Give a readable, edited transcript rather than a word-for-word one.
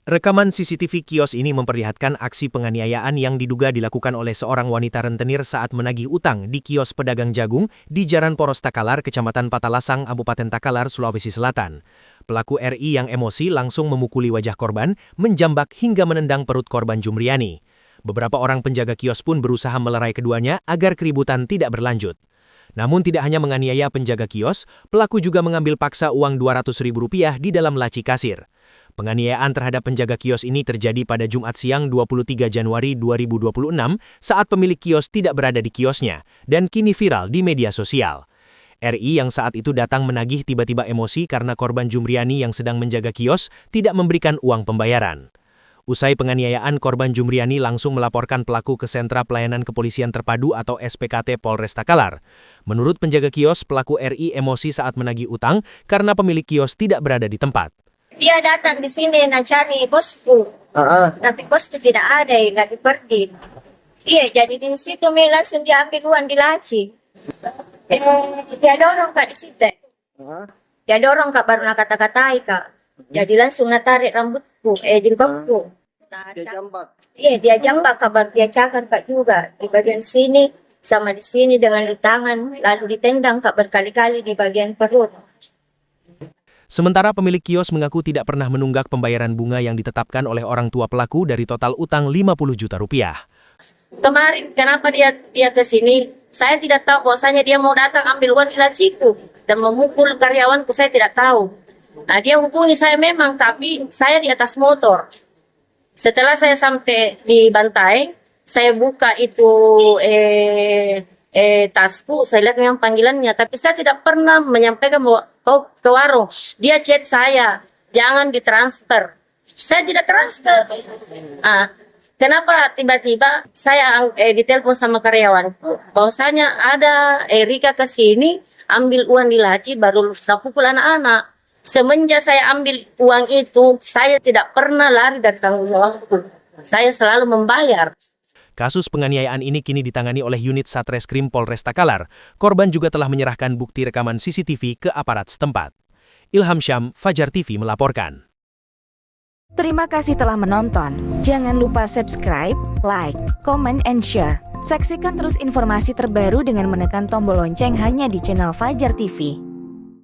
Rekaman CCTV kios ini memperlihatkan aksi penganiayaan yang diduga dilakukan oleh seorang wanita rentenir saat menagih utang di kios pedagang jagung di Jalan Poros Takalar, Kecamatan Patalasang, Kabupaten Takalar, Sulawesi Selatan. Pelaku RI yang emosi langsung memukuli wajah korban, menjambak hingga menendang perut korban Jumriani. Beberapa orang penjaga kios pun berusaha melerai keduanya agar keributan tidak berlanjut. Namun tidak hanya menganiaya penjaga kios, pelaku juga mengambil paksa uang Rp200.000 di dalam laci kasir. Penganiayaan terhadap penjaga kios ini terjadi pada Jumat siang 23 Januari 2026 saat pemilik kios tidak berada di kiosnya dan kini viral di media sosial. RI yang saat itu datang menagih tiba-tiba emosi karena korban Jumriani yang sedang menjaga kios tidak memberikan uang pembayaran. Usai penganiayaan, korban Jumriani langsung melaporkan pelaku ke Sentra Pelayanan Kepolisian Terpadu atau SPKT Polres Takalar. Menurut penjaga kios, pelaku RI emosi saat menagih utang karena pemilik kios tidak berada di tempat. Dia datang di sini nak cari bosku, tapi bosku tidak ada, lagi pergi. Iya, jadi di situ langsung dia ambil uang di laci. Dia dorong kak di situ. Dia dorong kak baru nak kata-katai kak. Jadi langsung nak tarik rambutku, jilbabku. Nah, Dia jambak. Iya, dia jambak kak baru dia cakar kak juga di bagian sini sama di sini dengan di tangan, lalu ditendang kak berkali-kali di bagian perut. Sementara pemilik kios mengaku tidak pernah menunggak pembayaran bunga yang ditetapkan oleh orang tua pelaku dari total utang Rp50 juta. Kemarin kenapa dia ke sini? Saya tidak tahu bahwasanya dia mau datang ambil uang di laciku dan memukul karyawanku, saya tidak tahu. Nah, dia hubungi saya memang, tapi saya di atas motor. Setelah saya sampai di bantai, saya buka itu tasku, saya lihat memang panggilannya, tapi saya tidak pernah menyampaikan bahwa kau ke warung. Dia chat saya, jangan ditransfer. Saya tidak transfer. Kenapa tiba-tiba saya ditelepon sama karyawanku bahwasanya ada Erika ke sini ambil uang di laci baru pukul anak-anak. Semenjak saya ambil uang itu, saya tidak pernah lari dari tanggung jawabku. Saya selalu membayar. Kasus penganiayaan ini kini ditangani oleh unit Satreskrim Polres Takalar. Korban juga telah menyerahkan bukti rekaman CCTV ke aparat setempat. Ilham Syam, Fajar TV melaporkan. Terima kasih telah menonton. Jangan lupa subscribe, like, comment, and share. Saksikan terus informasi terbaru dengan menekan tombol lonceng hanya di channel Fajar TV.